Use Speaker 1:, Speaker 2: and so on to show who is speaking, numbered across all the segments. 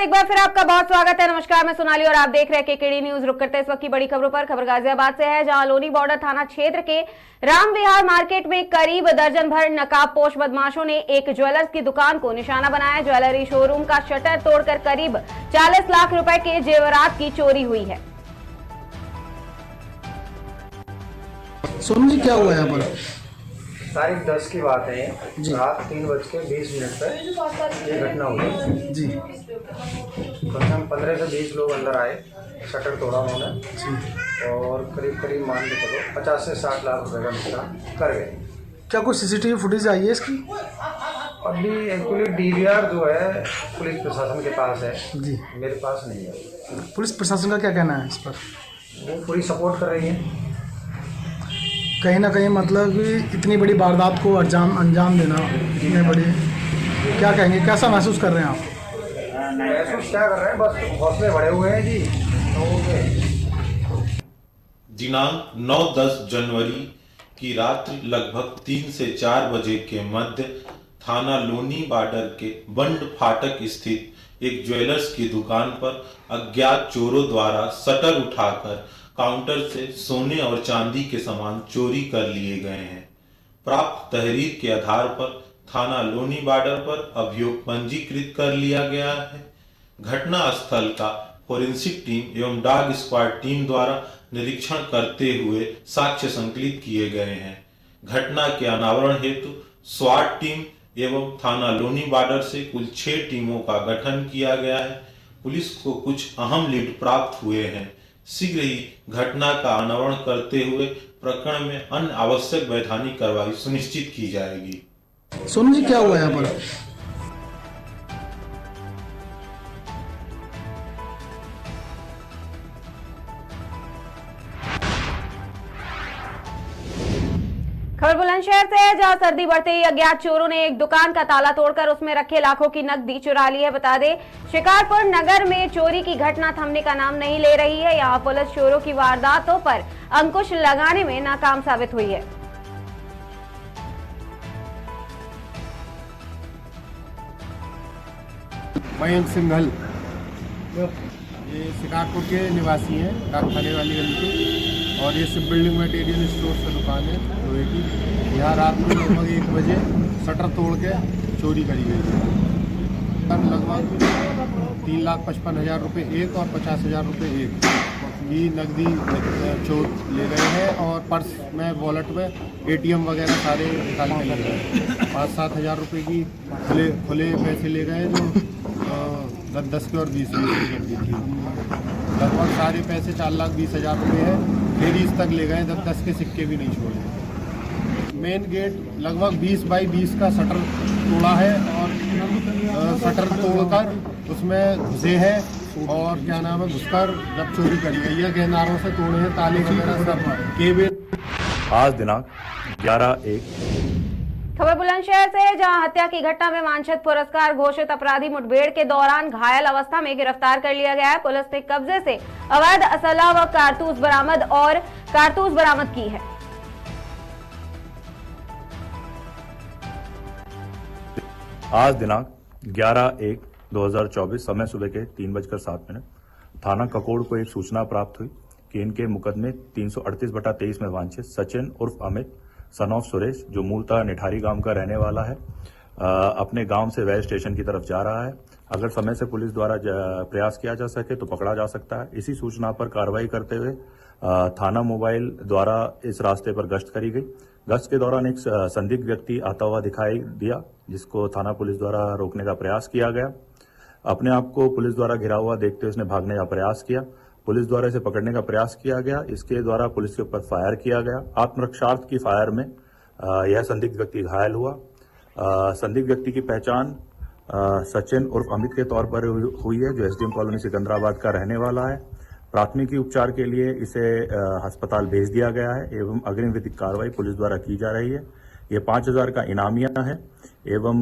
Speaker 1: एक बार फिर आपका बहुत स्वागत है। नमस्कार, मैं सोनाली और आप देख रहे हैं केकेडी न्यूज। रुक करते हैं इस वक्त की बड़ी खबरों पर। खबर गाजियाबाद से है, जहां लोनी बॉर्डर थाना क्षेत्र के राम विहार मार्केट में करीब दर्जन भर नकाबपोश बदमाशों ने एक ज्वेलर्स की दुकान को निशाना बनाया। ज्वेलरी शोरूम का शटर तोड़कर करीब 40 लाख रुपए के जेवरात की चोरी हुई है।
Speaker 2: सोनू जी, क्या हुआ यहाँ पर?
Speaker 3: तारीख 10 की बात है, रात 3:20 पर ये घटना हुई जी। कम से कम 15 से 20 लोग अंदर आए, शटर तोड़ा उन्होंने और करीब मान के चलो 50 से 60 लाख रुपए का नुकसान कर गए।
Speaker 2: क्या कोई सीसीटीवी फुटेज आई है इसकी?
Speaker 3: अभी एक्चुअली डीवीआर जो है पुलिस प्रशासन के पास है जी, मेरे पास नहीं है।
Speaker 2: पुलिस प्रशासन का क्या कहना है इस पर?
Speaker 3: वो पूरी सपोर्ट कर रही है।
Speaker 2: कहीं ना कहीं मतलब कि इतनी बड़ी वारदात को अंजाम देना, इतने बड़ी, क्या कहेंगे, कैसा महसूस कर रहे हैं आप?
Speaker 3: महसूस क्या कर रहे हैं, बस हौसले बढ़े हुए हैं जी लोगों के।
Speaker 4: दिनांक 9-10 जनवरी की रात्रि लगभग 3 से 4 बजे के मध्य थाना लोनी बॉर्डर के बंड फाटक स्थित एक ज्वेलर्स की दुकान पर अज्ञात चोरों द्वारा शटर उठाकर काउंटर से सोने और चांदी के सामान चोरी कर लिए गए हैं। प्राप्त तहरीर के आधार पर थाना लोनी बॉर्डर पर अभियोग पंजीकृत कर लिया गया है। घटना स्थल का फोरेंसिक टीम एवं डॉग स्क्वाड टीम द्वारा निरीक्षण करते हुए साक्ष्य संकलित किए गए हैं। घटना के अनावरण हेतु स्वाट टीम एवं थाना लोनी बॉर्डर से कुल 6 टीमों का गठन किया गया है। पुलिस को कुछ अहम लीड प्राप्त हुए हैं। शीघ्र ही घटना का अनावरण करते हुए प्रकरण में अन्य आवश्यक वैधानिक कार्रवाई सुनिश्चित की जाएगी।
Speaker 2: सोनू जी, क्या हुआ यहाँ पर?
Speaker 1: खबर बुलंदशहर से है, जहां सर्दी बढ़ते ही अज्ञात चोरों ने एक दुकान का ताला तोड़कर उसमें रखे लाखों की नकदी चुरा ली है। बता दें, शिकारपुर नगर में चोरी की घटना थमने का नाम नहीं ले रही है। यहां पुलिस चोरों की वारदातों पर अंकुश लगाने में नाकाम साबित हुई है।
Speaker 5: मयंक सिंघल, ये शिकारपुर के निवासी हैं, डाकखाने वाली गली के, और ये सब बिल्डिंग मटेरियल स्टोर से दुकान है लोहे की। यहाँ रात में लगभग 1 बजे शटर तोड़ के चोरी करी गई है। लगभग 3,55,000 रुपये एक और 50,000 रुपये एक ये नकदी चोर ले गए हैं। और पर्स में, वॉलेट में ATM वगैरह सारे निकाल के ले गए। 5-7 हज़ार रुपये की खुले पैसे ले गए, जो 10 के और 20 की थी। लगभग सारे पैसे 4,20,000 रुपये है। फेरीज तक ले गए, 10 के सिक्के भी नहीं छोड़े। मेन गेट लगभग 20 बाई 20 का शटर तोड़ा है और शटर तोड़कर उसमें घुसे हैं और क्या नाम है, घुसकर जब चोरी करी गई है, गहनारों से तोड़े हैं, ताले वगैरह सब केबिल।
Speaker 6: आज दिनांक 11/1।
Speaker 1: खबर बुलंदशहर से है, जहां हत्या की घटना में वांछित पुरस्कार घोषित अपराधी मुठभेड़ के दौरान घायल अवस्था में गिरफ्तार कर लिया गया है। पुलिस ने कब्जे से अवैध असला व कारतूस बरामद की है।
Speaker 6: आज दिनांक 11/1/2024 समय सुबह के 3:07 थाना ककोड़ को एक सूचना प्राप्त हुई कि इनके मुकदमे 338/23 में वांछित सचिन उर्फ अमित सन ऑफ सुरेश, जो मूलतः निठारी गांव का रहने वाला है, अपने गांव से वैल स्टेशन की तरफ जा रहा है। अगर समय से पुलिस द्वारा प्रयास किया जा सके तो पकड़ा जा सकता है। इसी सूचना पर कार्रवाई करते हुए थाना मोबाइल द्वारा इस रास्ते पर गश्त करी गई। गश्त के दौरान एक संदिग्ध व्यक्ति आता हुआ दिखाई दिया, जिसको थाना पुलिस द्वारा रोकने का प्रयास किया गया। अपने आप को पुलिस द्वारा घिरा हुआ देखते हुए उसने भागने का प्रयास किया। पुलिस द्वारा इसे पकड़ने का प्रयास किया गया। इसके द्वारा पुलिस के ऊपर फायर किया गया। आत्मरक्षार्थ की फायर में यह संदिग्ध व्यक्ति घायल हुआ। संदिग्ध व्यक्ति की पहचान सचिन उर्फ अमित के तौर पर हुई है, जो SDM कॉलोनी सिकंदराबाद का रहने वाला है। प्राथमिकी उपचार के लिए इसे अस्पताल भेज दिया गया है एवं अग्रिम विधिक कार्रवाई पुलिस द्वारा की जा रही है। ये 5,000 का इनामिया है एवं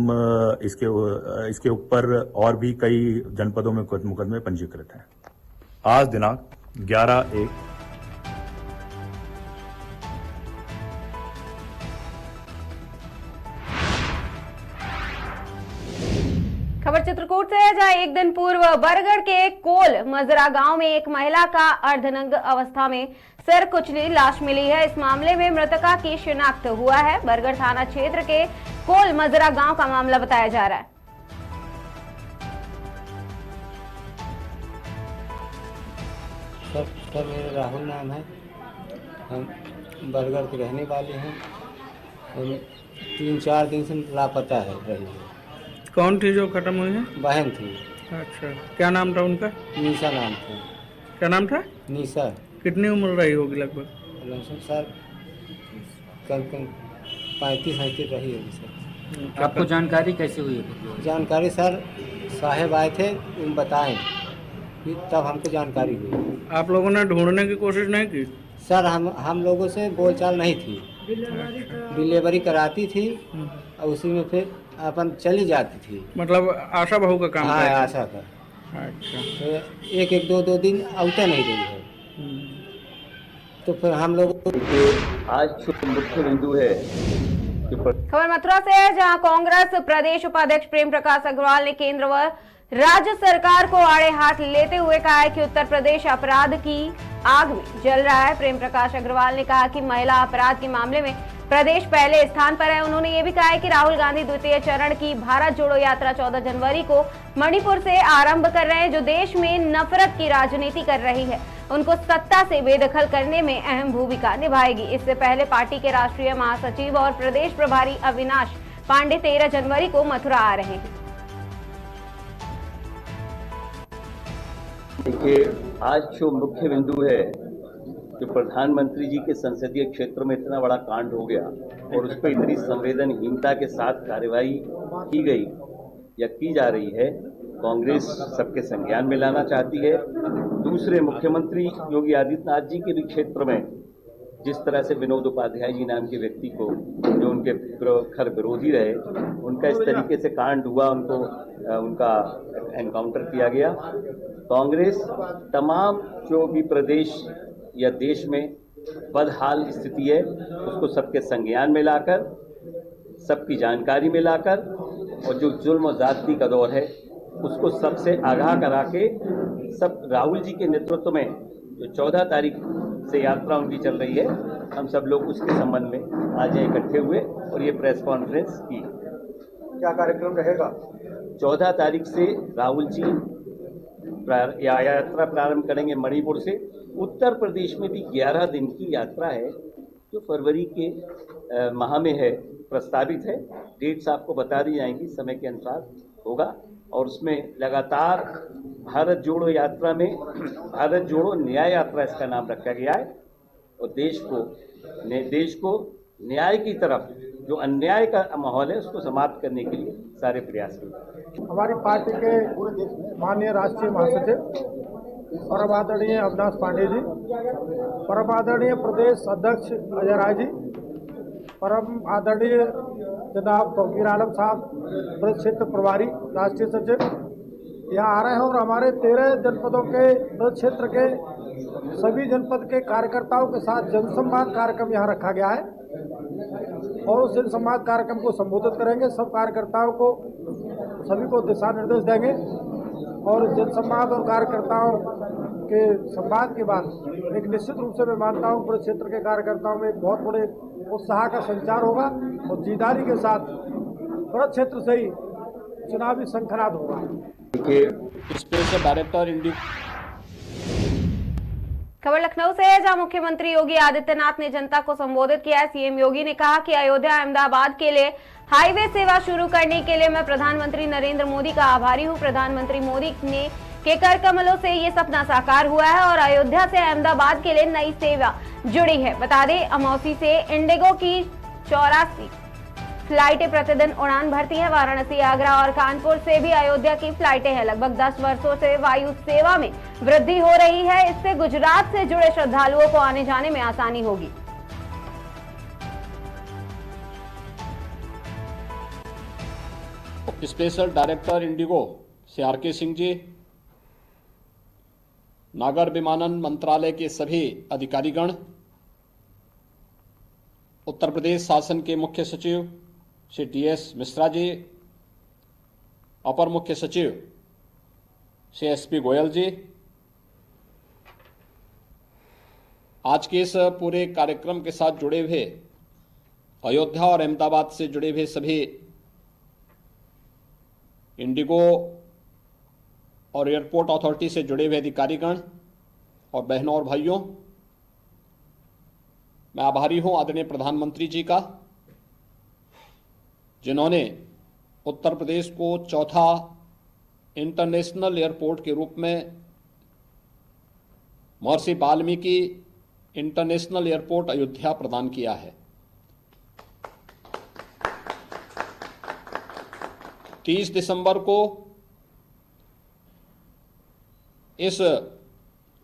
Speaker 6: इसके ऊपर और भी कई जनपदों में मुकदमे पंजीकृत हैं। आज दिनांक 11/1।
Speaker 1: खबर चित्रकूट से है, जहां एक दिन पूर्व बरगढ़ के कोल मजरा गांव में एक महिला का अर्धनग्न अवस्था में सिर कुचली लाश मिली है। इस मामले में मृतका की शिनाख्त हुआ है। बरगढ़ थाना क्षेत्र के कोल मजरा गांव का मामला बताया जा रहा है।
Speaker 7: सर मेरा राहुल नाम है। हम बरगढ़ के रहने वाले हैं। हम 3-4 दिन से लापता है रही है।
Speaker 8: कौन थी जो खत्म हुई है?
Speaker 7: बहन थी।
Speaker 8: अच्छा, क्या नाम था उनका?
Speaker 7: निशा नाम था।
Speaker 8: क्या नाम था?
Speaker 7: निशा।
Speaker 8: कितनी उम्र रही होगी लगभग?
Speaker 7: सर कम 35-37 रही होगी सर।
Speaker 9: आपको जानकारी कैसे हुई है?
Speaker 7: जानकारी सर साहेब आए थे, उन बताएं कि तब हमको जानकारी हुई।
Speaker 8: आप लोगों ने ढूंढने की कोशिश नहीं की?
Speaker 7: सर हम लोगों से बोलचाल नहीं थी। डिलीवरी कराती थी और उसी में फिर अपन चली जाती थी।
Speaker 8: मतलब आशा बहू का काम?
Speaker 7: हाँ, आशा का।
Speaker 8: अच्छा,
Speaker 7: तो एक दो दिन आउटे नहीं रही है। तो फिर हम लोग
Speaker 10: आज मुख्य बिंदु है।
Speaker 1: खबर मथुरा से है, जहां कांग्रेस प्रदेश उपाध्यक्ष प्रेम प्रकाश अग्रवाल ने केंद्र व राज्य सरकार को आड़े हाथ लेते हुए कहा है कि उत्तर प्रदेश अपराध की आग में जल रहा है। प्रेम प्रकाश अग्रवाल ने कहा कि महिला अपराध के मामले में प्रदेश पहले स्थान पर है। उन्होंने ये भी कहा है कि राहुल गांधी द्वितीय चरण की भारत जोड़ो यात्रा 14 जनवरी को मणिपुर से आरंभ कर रहे हैं, जो देश में नफरत की राजनीति कर रही है, उनको सत्ता से बेदखल करने में अहम भूमिका निभाएगी। इससे पहले पार्टी के राष्ट्रीय महासचिव और प्रदेश प्रभारी अविनाश पांडे 13 जनवरी को मथुरा आ रहे हैं।
Speaker 10: देखिए, आज जो मुख्य बिंदु है कि प्रधानमंत्री जी के संसदीय क्षेत्र में इतना बड़ा कांड हो गया और उस पर इतनी संवेदनहीनता के साथ कार्रवाई की गई या की जा रही है, कांग्रेस सबके संज्ञान में लाना चाहती है। दूसरे, मुख्यमंत्री योगी आदित्यनाथ जी के भी क्षेत्र में जिस तरह से विनोद उपाध्याय जी नाम के व्यक्ति को, जो उनके प्रखर विरोधी रहे, उनका इस तरीके से कांड हुआ, उनका एनकाउंटर किया गया। कांग्रेस तमाम जो भी प्रदेश या देश में बदहाल स्थिति है उसको सबके संज्ञान में लाकर, सबकी जानकारी में लाकर, और जो जुल्म और ज़्यादती का दौर है उसको सबसे आगाह करा के, सब राहुल जी के नेतृत्व में जो 14 तारीख से यात्रा उनकी चल रही है, हम सब लोग उसके संबंध में आज यहाँ इकट्ठे हुए और ये प्रेस कॉन्फ्रेंस की।
Speaker 3: क्या कार्यक्रम रहेगा?
Speaker 10: 14 तारीख से राहुल जी यात्रा प्रारंभ करेंगे मणिपुर से। उत्तर प्रदेश में भी 11 दिन की यात्रा है जो फरवरी के माह में है, प्रस्तावित है। डेट्स आपको बता दी जाएंगी, समय के अनुसार होगा। और उसमें लगातार भारत जोड़ो यात्रा में भारत जोड़ो न्याय यात्रा इसका नाम रखा गया है, और देश को न्याय की तरफ, जो अन्याय का माहौल है उसको समाप्त करने के लिए सारे प्रयास किए।
Speaker 2: हमारी पार्टी के माननीय राष्ट्रीय महासचिव परम आदरणीय अविनाश पांडे जी, परम आदरणीय प्रदेश अध्यक्ष अजय राय जी, परम आदरणीय जनाब तौकीर आलम साहब, ब्रज क्षेत्र प्रभारी राष्ट्रीय सचिव यहाँ आ रहे हैं, और हमारे 13 जनपदों के ब्रज क्षेत्र के सभी जनपद के कार्यकर्ताओं के साथ जनसंवाद कार्यक्रम यहाँ रखा गया है, और उस जनसंवाद कार्यक्रम को संबोधित करेंगे। सब कार्यकर्ताओं को, सभी को दिशा निर्देश देंगे, और जनसंवाद और कार्यकर्ताओं के संवाद के बाद एक निश्चित रूप से मैं मानता हूँ पूरे क्षेत्र के कार्यकर्ताओं में एक बहुत बड़े उत्साह का संचार होगा, और जीदारी के साथ ब्रज क्षेत्र से ही चुनावी शंखनाद होगा।
Speaker 10: Special director India.
Speaker 1: खबर लखनऊ से है, जहां मुख्यमंत्री योगी आदित्यनाथ ने जनता को संबोधित किया है। सीएम योगी ने कहा कि अयोध्या अहमदाबाद के लिए हाईवे सेवा शुरू करने के लिए मैं प्रधानमंत्री नरेंद्र मोदी का आभारी हूं। प्रधानमंत्री मोदी ने के कर कमलों से ये सपना साकार हुआ है और अयोध्या से अहमदाबाद के लिए नई सेवा जुड़ी है। बता दें, अमौसी से इंडिगो की 84 फ्लाइटें प्रतिदिन उड़ान भरती हैं। वाराणसी, आगरा और कानपुर से भी अयोध्या की फ्लाइटें हैं। लगभग 10 वर्षों से वायु सेवा में वृद्धि हो रही है। इससे गुजरात से जुड़े श्रद्धालुओं को आने जाने में आसानी होगी।
Speaker 11: स्पेशल डायरेक्टर इंडिगो से आर.के. सिंह जी, नागर विमानन मंत्रालय के सभी अधिकारीगण, उत्तर प्रदेश शासन के मुख्य सचिव श्री टी.एस. मिश्रा जी, अपर मुख्य सचिव श्री एसपी गोयल जी, आज के इस पूरे कार्यक्रम के साथ जुड़े हुए अयोध्या और अहमदाबाद से जुड़े हुए सभी इंडिगो और एयरपोर्ट अथॉरिटी से जुड़े हुए अधिकारीगण और बहनों और भाइयों, मैं आभारी हूं आदरणीय प्रधानमंत्री जी का, जिन्होंने उत्तर प्रदेश को चौथा इंटरनेशनल एयरपोर्ट के रूप में महर्षि वाल्मीकि इंटरनेशनल एयरपोर्ट अयोध्या प्रदान किया है। 30 दिसंबर को इस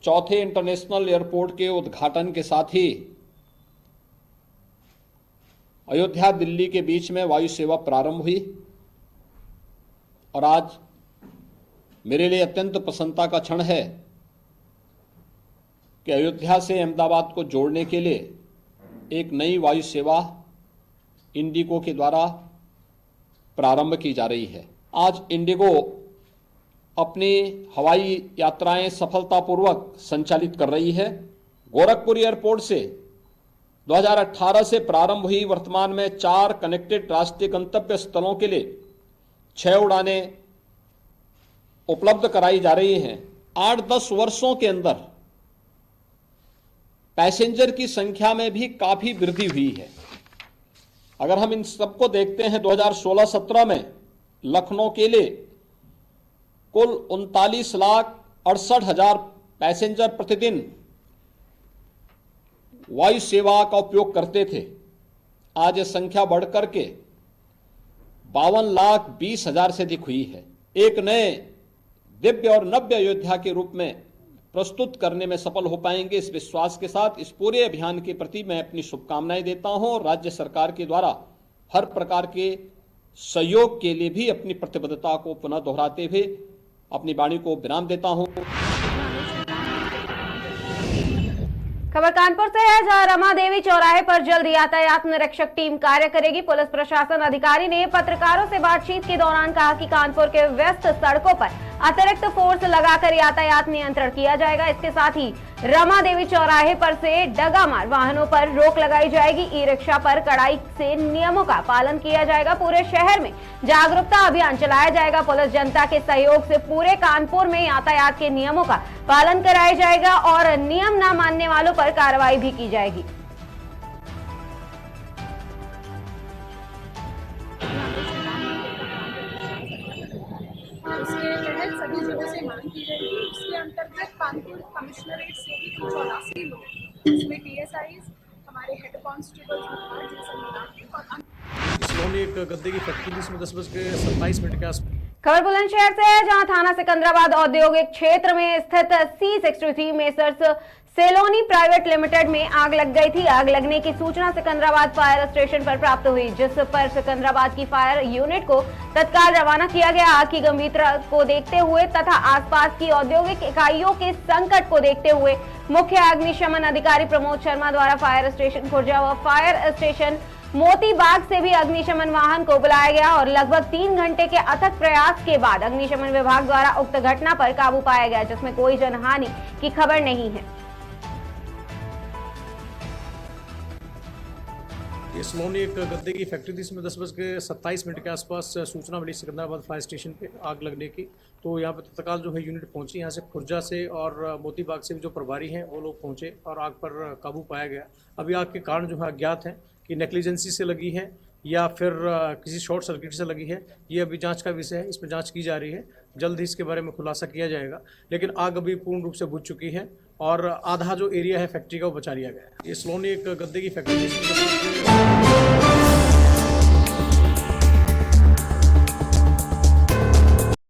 Speaker 11: चौथे इंटरनेशनल एयरपोर्ट के उद्घाटन के साथ ही अयोध्या दिल्ली के बीच में वायु सेवा प्रारंभ हुई और आज मेरे लिए अत्यंत प्रसन्नता का क्षण है कि अयोध्या से अहमदाबाद को जोड़ने के लिए एक नई वायु सेवा इंडिगो के द्वारा प्रारंभ की जा रही है। आज इंडिगो अपनी हवाई यात्राएं सफलतापूर्वक संचालित कर रही है। गोरखपुर एयरपोर्ट से 2018 से प्रारंभ हुई वर्तमान में 4 कनेक्टेड राष्ट्रीय गंतव्य स्थलों के लिए 6 उड़ानें उपलब्ध कराई जा रही हैं। 8-10 वर्षों के अंदर पैसेंजर की संख्या में भी काफी वृद्धि हुई है। अगर हम इन सबको देखते हैं, 2016-17 में लखनऊ के लिए कुल 39,68,000 पैसेंजर प्रतिदिन वायु सेवा का उपयोग करते थे। आज यह संख्या बढ़कर के 52,20,000 से अधिक हुई है। एक नए दिव्य और नव्य अयोध्या के रूप में प्रस्तुत करने में सफल हो पाएंगे, इस विश्वास के साथ इस पूरे अभियान के प्रति मैं अपनी शुभकामनाएं देता हूं और राज्य सरकार के द्वारा हर प्रकार के सहयोग के लिए भी अपनी प्रतिबद्धता को पुनः दोहराते हुए अपनी वाणी को विराम देता हूं।
Speaker 1: खबर कानपुर से है, जहां रमा देवी चौराहे पर जल्द यातायात निरीक्षक टीम कार्य करेगी। पुलिस प्रशासन अधिकारी ने पत्रकारों से बातचीत के दौरान कहा कि कानपुर के व्यस्त सड़कों पर अतिरिक्त फोर्स लगाकर यातायात नियंत्रण किया जाएगा। इसके साथ ही रमा देवी चौराहे पर से डगामार वाहनों पर रोक लगाई जाएगी। ई रिक्शा पर कड़ाई से नियमों का पालन किया जाएगा। पूरे शहर में जागरूकता अभियान चलाया जाएगा। पुलिस जनता के सहयोग से पूरे कानपुर में यातायात के नियमों का पालन कराया जाएगा और नियम न मानने वालों पर कार्रवाई भी की जाएगी।
Speaker 12: इसके तहत सभी जगह से मांग की गई थी। इसके अंतर्गत कानपुर कमिश्नरेट से भी 84 लोग, इसमें PSIs, हमारे हेड कांस्टेबल
Speaker 13: और एक गद्दे की फैक्ट्री जिसमें 10:27 के आसपास।
Speaker 1: खबर बुलंदशहर से है, जहां थाना सिकंदराबाद औद्योगिक क्षेत्र में स्थित C63 मेसर्स सेलोनी प्राइवेट लिमिटेड में आग लग गई थी। आग लगने की सूचना सिकंदराबाद फायर स्टेशन पर प्राप्त हुई, जिस पर सिकंदराबाद की फायर यूनिट को तत्काल रवाना किया गया। आग की गंभीरता को देखते हुए तथा आसपास की औद्योगिक इकाइयों के संकट को देखते हुए मुख्य अग्निशमन अधिकारी प्रमोद शर्मा द्वारा फायर स्टेशन खुर्जा व फायर स्टेशन मोती बाग से भी अग्निशमन वाहन को बुलाया गया और लगभग 3 घंटे के अथक प्रयास के बाद अग्निशमन विभाग द्वारा उक्त घटना पर काबू पाया गया, जिसमें कोई जनहानि की खबर नहीं है।
Speaker 13: ये सलोनी एक गद्दे की फैक्ट्री थी, इसमें 10:27 के आसपास सूचना मिली सिकंदराबाद फायर स्टेशन पे आग लगने की। तो यहाँ पे तत्काल जो है यूनिट पहुंची, यहाँ से खुर्जा से और मोती बाग से भी जो प्रभारी हैं वो लोग पहुंचे और आग पर काबू पाया गया। अभी आग के कारण जो है अज्ञात हैं कि नेग्लिजेंसी से लगी है या फिर किसी शॉर्ट सर्किट से लगी है, ये अभी जांच का विषय है, इसमें जांच की जा रही है। जल्द ही इसके बारे में खुलासा किया जाएगा। लेकिन आग अभी पूर्ण रूप से बुझ चुकी है और आधा जो एरिया है फैक्ट्री का वो बचा लिया गया है। ये सलोनी एक गद्दे की फैक्ट्री